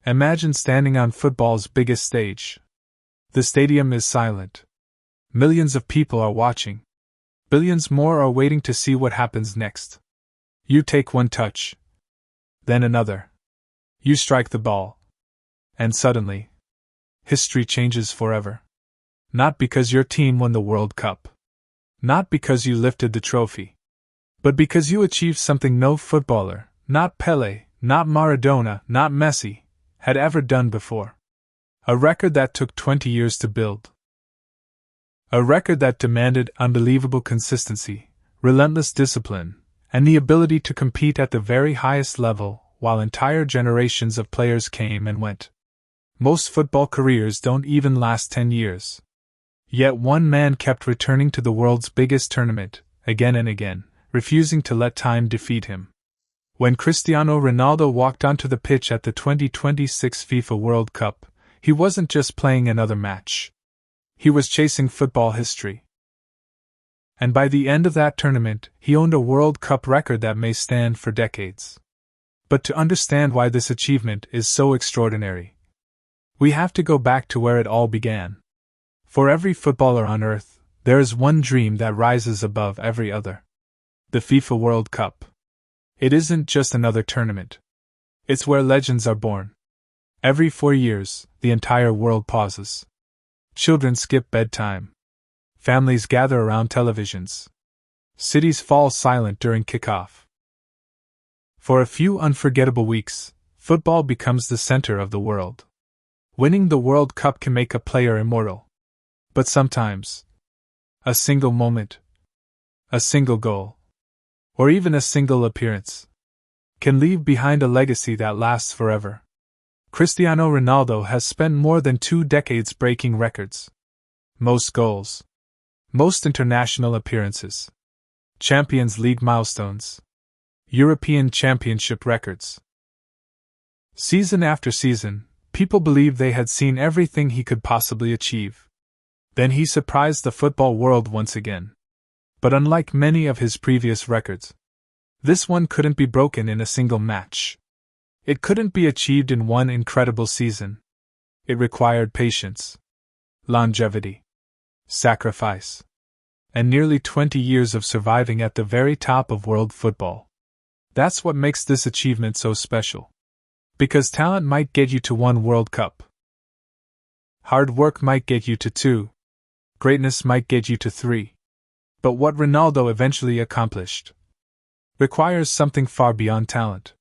Imagine standing on football's biggest stage. The stadium is silent. Millions of people are watching. Billions more are waiting to see what happens next. You take one touch. Then another. You strike the ball. And suddenly, history changes forever. Not because your team won the World Cup. Not because you lifted the trophy. But because you achieved something no footballer, not Pelé, not Maradona, not Messi, had ever done before. A record that took 20 years to build. A record that demanded unbelievable consistency, relentless discipline, and the ability to compete at the very highest level while entire generations of players came and went. Most football careers don't even last 10 years. Yet one man kept returning to the world's biggest tournament, again and again, refusing to let time defeat him. When Cristiano Ronaldo walked onto the pitch at the 2026 FIFA World Cup, he wasn't just playing another match. He was chasing football history. And by the end of that tournament, he owned a World Cup record that may stand for decades. But to understand why this achievement is so extraordinary, we have to go back to where it all began. For every footballer on earth, there is one dream that rises above every other. The FIFA World Cup. It isn't just another tournament. It's where legends are born. Every 4 years, the entire world pauses. Children skip bedtime. Families gather around televisions. Cities fall silent during kickoff. For a few unforgettable weeks, football becomes the center of the world. Winning the World Cup can make a player immortal. But sometimes, a single moment, a single goal, or even a single appearance, can leave behind a legacy that lasts forever. Cristiano Ronaldo has spent more than 2 decades breaking records. Most goals, most international appearances, Champions League milestones, European Championship records. Season after season, people believed they had seen everything he could possibly achieve. Then he surprised the football world once again. But unlike many of his previous records, this one couldn't be broken in a single match. It couldn't be achieved in one incredible season. It required patience, longevity, sacrifice, and nearly 20 years of surviving at the very top of world football. That's what makes this achievement so special. Because talent might get you to 1 World Cup. Hard work might get you to 2. Greatness might get you to 3. But what Ronaldo eventually accomplished requires something far beyond talent.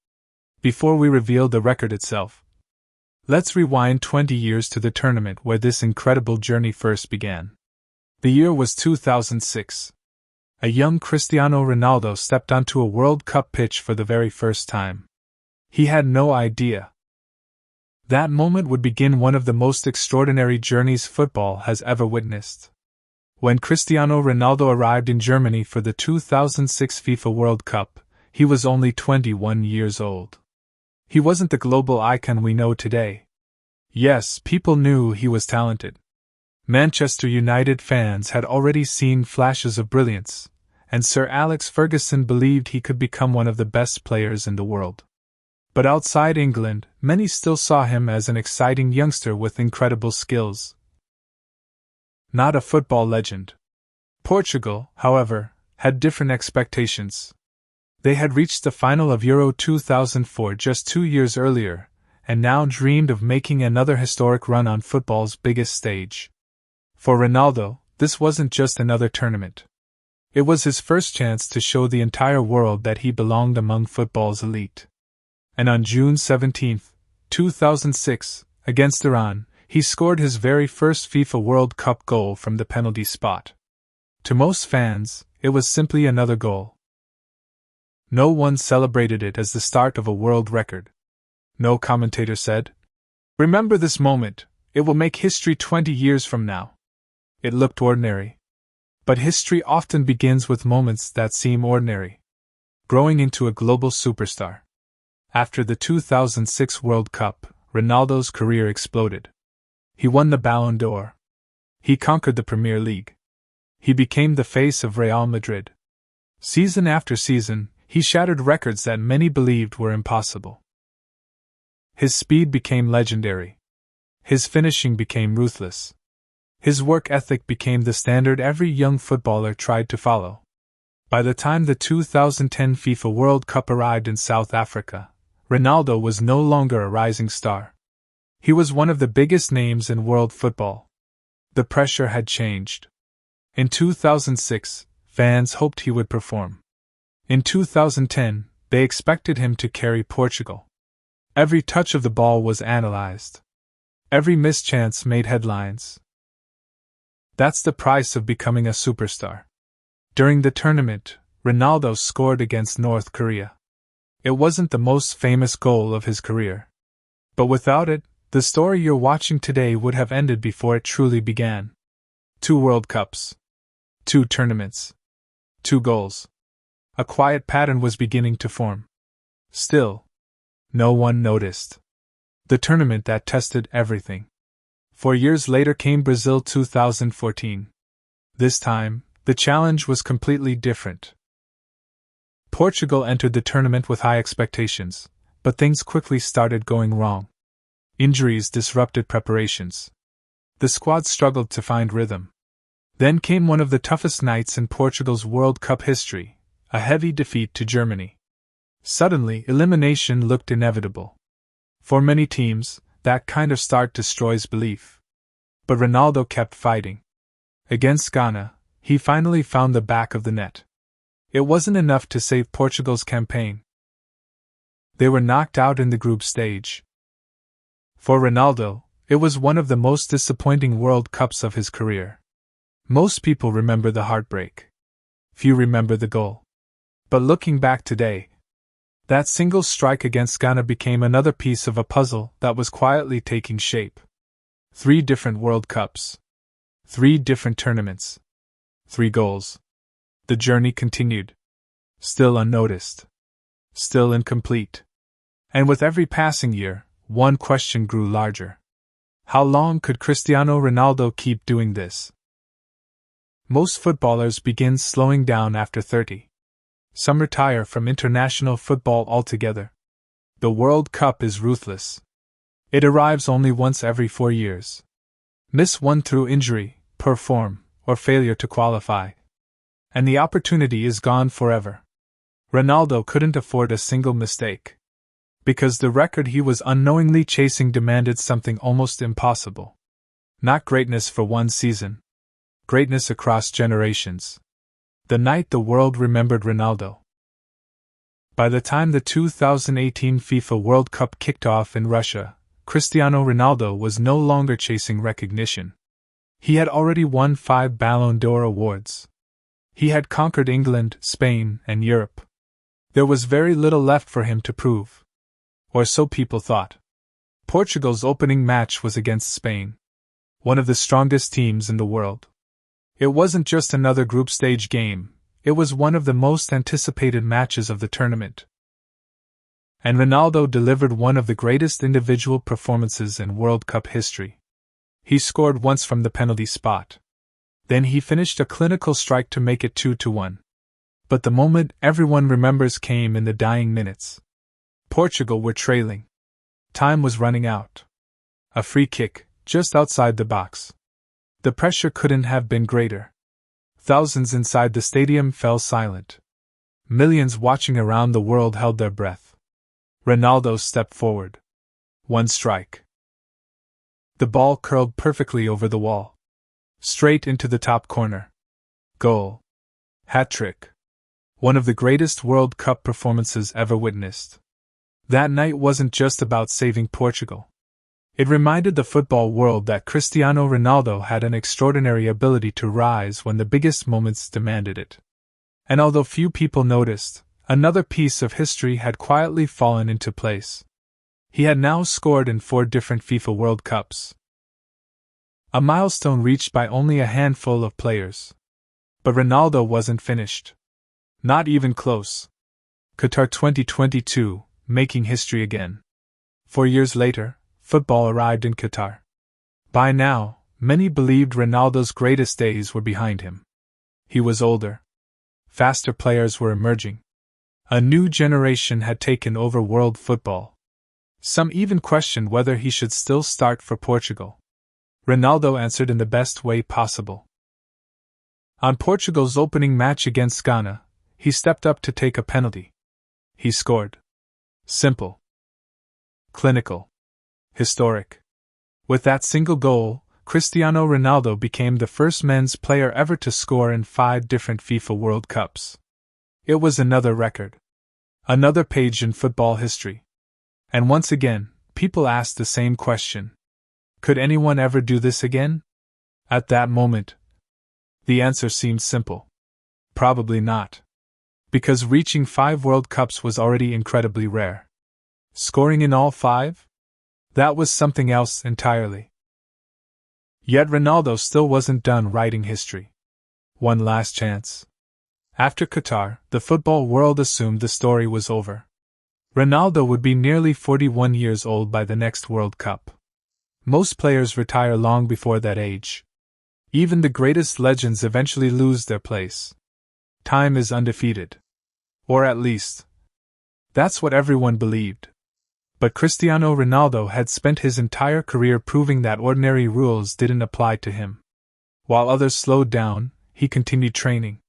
Before we reveal the record itself, let's rewind 20 years to the tournament where this incredible journey first began. The year was 2006. A young Cristiano Ronaldo stepped onto a World Cup pitch for the very first time. He had no idea that moment would begin one of the most extraordinary journeys football has ever witnessed. When Cristiano Ronaldo arrived in Germany for the 2006 FIFA World Cup, he was only 21 years old. He wasn't the global icon we know today. Yes, people knew he was talented. Manchester United fans had already seen flashes of brilliance, and Sir Alex Ferguson believed he could become one of the best players in the world. But outside England, many still saw him as an exciting youngster with incredible skills. Not a football legend. Portugal, however, had different expectations. They had reached the final of Euro 2004 just 2 years earlier, and now dreamed of making another historic run on football's biggest stage. For Ronaldo, this wasn't just another tournament. It was his first chance to show the entire world that he belonged among football's elite. And on June 17, 2006, against Iran, he scored his very first FIFA World Cup goal from the penalty spot. To most fans, it was simply another goal. No one celebrated it as the start of a world record. No commentator said, "Remember this moment, it will make history 20 years from now." It looked ordinary. But history often begins with moments that seem ordinary, growing into a global superstar. After the 2006 World Cup, Ronaldo's career exploded. He won the Ballon d'Or. He conquered the Premier League. He became the face of Real Madrid. Season after season, he shattered records that many believed were impossible. His speed became legendary. His finishing became ruthless. His work ethic became the standard every young footballer tried to follow. By the time the 2010 FIFA World Cup arrived in South Africa, Ronaldo was no longer a rising star. He was one of the biggest names in world football. The pressure had changed. In 2006, fans hoped he would perform. In 2010, they expected him to carry Portugal. Every touch of the ball was analyzed. Every missed chance made headlines. That's the price of becoming a superstar. During the tournament, Ronaldo scored against North Korea. It wasn't the most famous goal of his career. But without it, the story you're watching today would have ended before it truly began. 2 World Cups. 2 tournaments. 2 goals. A quiet pattern was beginning to form. Still, no one noticed. The tournament that tested everything. 4 years later came Brazil 2014. This time, the challenge was completely different. Portugal entered the tournament with high expectations, but things quickly started going wrong. Injuries disrupted preparations. The squad struggled to find rhythm. Then came one of the toughest nights in Portugal's World Cup history, a heavy defeat to Germany. Suddenly, elimination looked inevitable. For many teams, that kind of start destroys belief. But Ronaldo kept fighting. Against Ghana, he finally found the back of the net. It wasn't enough to save Portugal's campaign. They were knocked out in the group stage. For Ronaldo, it was one of the most disappointing World Cups of his career. Most people remember the heartbreak. Few remember the goal. But looking back today, that single strike against Ghana became another piece of a puzzle that was quietly taking shape. 3 different World Cups. 3 different tournaments. 3 goals. The journey continued. Still unnoticed. Still incomplete. And with every passing year, one question grew larger. How long could Cristiano Ronaldo keep doing this? Most footballers begin slowing down after 30. Some retire from international football altogether. The World Cup is ruthless. It arrives only once every 4 years. Miss one through injury, poor form, or failure to qualify, and the opportunity is gone forever. Ronaldo couldn't afford a single mistake. Because the record he was unknowingly chasing demanded something almost impossible. Not greatness for one season. Greatness across generations. The night the world remembered Ronaldo. By the time the 2018 FIFA World Cup kicked off in Russia, Cristiano Ronaldo was no longer chasing recognition. He had already won 5 Ballon d'Or awards. He had conquered England, Spain, and Europe. There was very little left for him to prove. Or so people thought. Portugal's opening match was against Spain, one of the strongest teams in the world. It wasn't just another group stage game, it was one of the most anticipated matches of the tournament. And Ronaldo delivered one of the greatest individual performances in World Cup history. He scored once from the penalty spot. Then he finished a clinical strike to make it 2-1. But the moment everyone remembers came in the dying minutes. Portugal were trailing. Time was running out. A free kick, just outside the box. The pressure couldn't have been greater. Thousands inside the stadium fell silent. Millions watching around the world held their breath. Ronaldo stepped forward. One strike. The ball curled perfectly over the wall. Straight into the top corner. Goal. Hat-trick. One of the greatest World Cup performances ever witnessed. That night wasn't just about saving Portugal. It reminded the football world that Cristiano Ronaldo had an extraordinary ability to rise when the biggest moments demanded it. And although few people noticed, another piece of history had quietly fallen into place. He had now scored in 4 different FIFA World Cups. A milestone reached by only a handful of players. But Ronaldo wasn't finished. Not even close. Qatar 2022, making history again. 4 years later, football arrived in Qatar. By now, many believed Ronaldo's greatest days were behind him. He was older. Faster players were emerging. A new generation had taken over world football. Some even questioned whether he should still start for Portugal. Ronaldo answered in the best way possible. On Portugal's opening match against Ghana, he stepped up to take a penalty. He scored. Simple. Clinical. Historic. With that single goal, Cristiano Ronaldo became the first men's player ever to score in 5 different FIFA World Cups. It was another record. Another page in football history. And once again, people asked the same question. Could anyone ever do this again? At that moment, the answer seemed simple. Probably not. Because reaching 5 World Cups was already incredibly rare. Scoring in all 5? That was something else entirely. Yet Ronaldo still wasn't done writing history. One last chance. After Qatar, the football world assumed the story was over. Ronaldo would be nearly 41 years old by the next World Cup. Most players retire long before that age. Even the greatest legends eventually lose their place. Time is undefeated. Or at least, that's what everyone believed. But Cristiano Ronaldo had spent his entire career proving that ordinary rules didn't apply to him. While others slowed down, he continued training.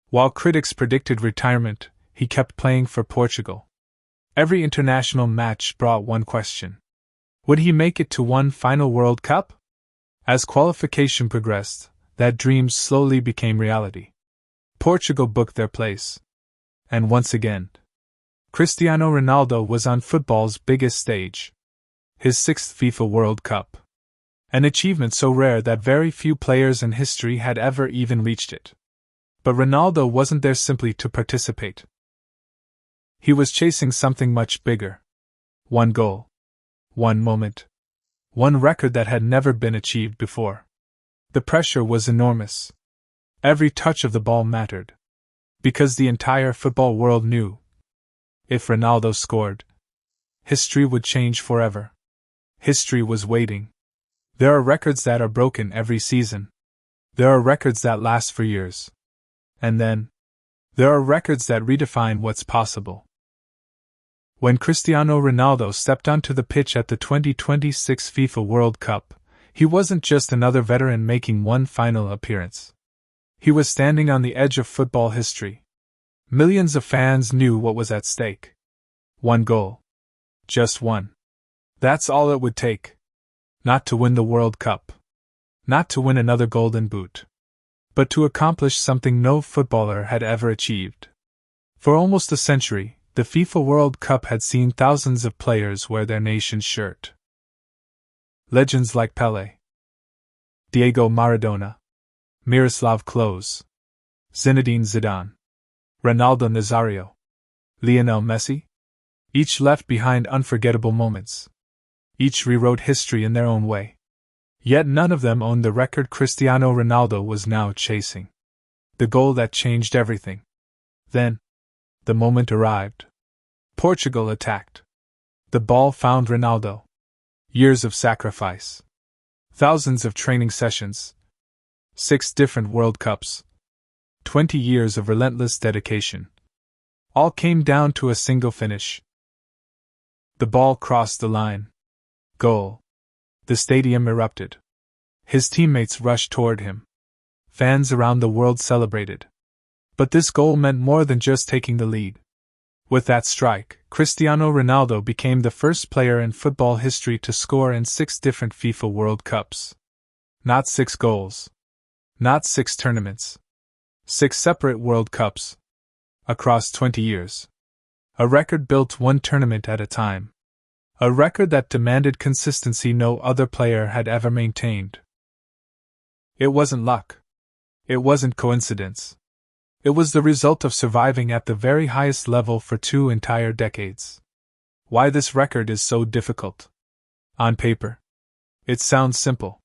While critics predicted retirement, he kept playing for Portugal. Every international match brought one question. Would he make it to one final World Cup? As qualification progressed, that dream slowly became reality. Portugal booked their place. And once again, Cristiano Ronaldo was on football's biggest stage. His 6th FIFA World Cup. An achievement so rare that very few players in history had ever even reached it. But Ronaldo wasn't there simply to participate. He was chasing something much bigger. One goal. One moment. One record that had never been achieved before. The pressure was enormous. Every touch of the ball mattered. Because the entire football world knew. If Ronaldo scored, history would change forever. History was waiting. There are records that are broken every season. There are records that last for years. And then, there are records that redefine what's possible. When Cristiano Ronaldo stepped onto the pitch at the 2026 FIFA World Cup, he wasn't just another veteran making one final appearance. He was standing on the edge of football history. Millions of fans knew what was at stake. One goal. Just one. That's all it would take. Not to win the World Cup. Not to win another Golden Boot. But to accomplish something no footballer had ever achieved. For almost a century, the FIFA World Cup had seen thousands of players wear their nation's shirt. Legends like Pelé, Diego Maradona, Miroslav Klose, Zinedine Zidane, Ronaldo Nazario, Lionel Messi, each left behind unforgettable moments. Each rewrote history in their own way. Yet none of them owned the record Cristiano Ronaldo was now chasing. The goal that changed everything. Then, the moment arrived. Portugal attacked. The ball found Ronaldo. Years of sacrifice. Thousands of training sessions. 6 different World Cups. 20 years of relentless dedication. All came down to a single finish. The ball crossed the line. Goal. The stadium erupted. His teammates rushed toward him. Fans around the world celebrated. But this goal meant more than just taking the lead. With that strike, Cristiano Ronaldo became the first player in football history to score in 6 different FIFA World Cups. Not 6 goals. Not 6 tournaments. 6 separate World Cups. Across 20 years. A record built one tournament at a time. A record that demanded consistency no other player had ever maintained. It wasn't luck. It wasn't coincidence. It was the result of surviving at the very highest level for 2 entire decades. Why this record is so difficult? On paper, it sounds simple.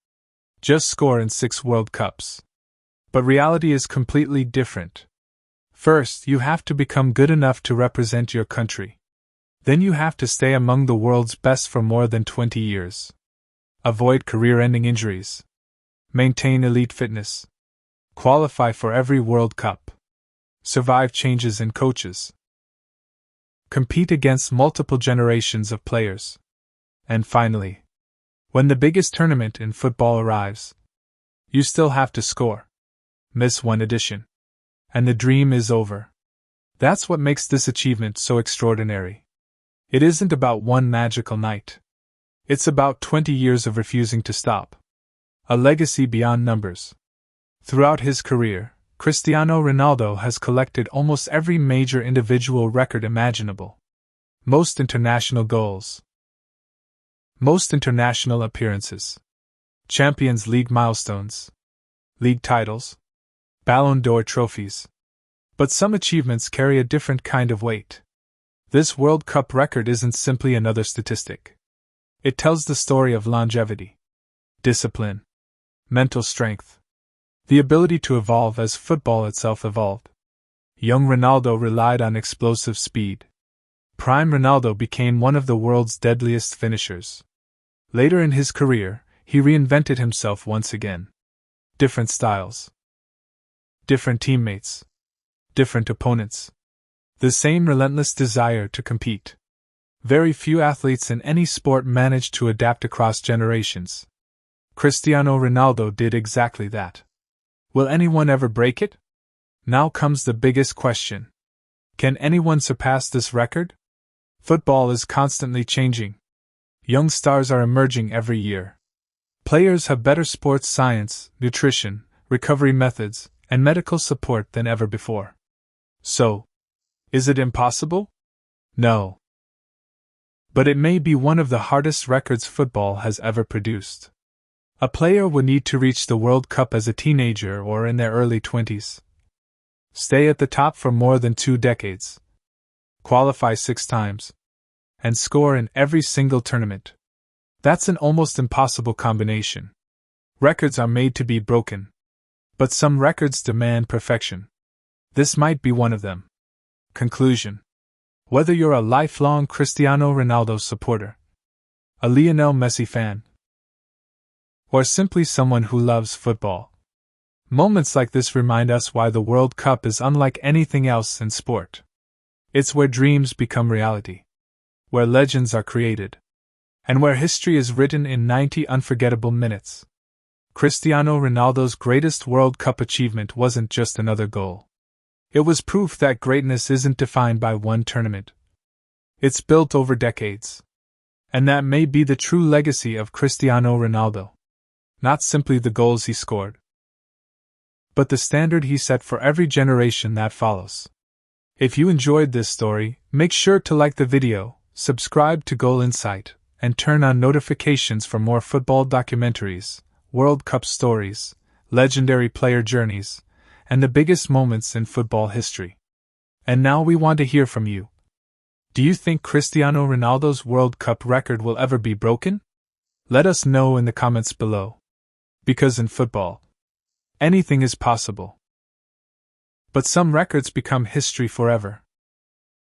Just score in 6 World Cups. But reality is completely different. First, you have to become good enough to represent your country. Then you have to stay among the world's best for more than 20 years. Avoid career-ending injuries. Maintain elite fitness. Qualify for every World Cup. Survive changes in coaches. compete against multiple generations of players. And finally, when the biggest tournament in football arrives, you still have to score. Miss one edition, and the dream is over. That's what makes this achievement so extraordinary. It isn't about one magical night. It's about 20 years of refusing to stop. A legacy beyond numbers. Throughout his career, Cristiano Ronaldo has collected almost every major individual record imaginable. Most international goals. Most international appearances. Champions League milestones. League titles. Ballon d'Or trophies. But some achievements carry a different kind of weight. This World Cup record isn't simply another statistic. It tells the story of longevity, discipline, mental strength, the ability to evolve as football itself evolved. Young Ronaldo relied on explosive speed. Prime Ronaldo became one of the world's deadliest finishers. Later in his career, he reinvented himself once again. Different styles. Different teammates. Different opponents. The same relentless desire to compete. Very few athletes in any sport manage to adapt across generations. Cristiano Ronaldo did exactly that. Will anyone ever break it? Now comes the biggest question. Can anyone surpass this record? Football is constantly changing. Young stars are emerging every year. Players have better sports science, nutrition, recovery methods, and medical support than ever before. So, is it impossible? No. But it may be one of the hardest records football has ever produced. A player would need to reach the World Cup as a teenager or in their early 20s. Stay at the top for more than 2 decades. Qualify 6 times. And score in every single tournament. That's an almost impossible combination. Records are made to be broken. But some records demand perfection. This might be one of them. Conclusion. Whether you're a lifelong Cristiano Ronaldo supporter, a Lionel Messi fan, or simply someone who loves football, moments like this remind us why the World Cup is unlike anything else in sport. It's where dreams become reality, where legends are created, and where history is written in 90 unforgettable minutes. Cristiano Ronaldo's greatest World Cup achievement wasn't just another goal. It was proof that greatness isn't defined by one tournament. It's built over decades. And that may be the true legacy of Cristiano Ronaldo. Not simply the goals he scored, but the standard he set for every generation that follows. If you enjoyed this story, make sure to like the video, subscribe to Goal Insight, and turn on notifications for more football documentaries, World Cup stories, legendary player journeys, and the biggest moments in football history. And now we want to hear from you. Do you think Cristiano Ronaldo's World Cup record will ever be broken? Let us know in the comments below. Because in football, anything is possible. But some records become history forever.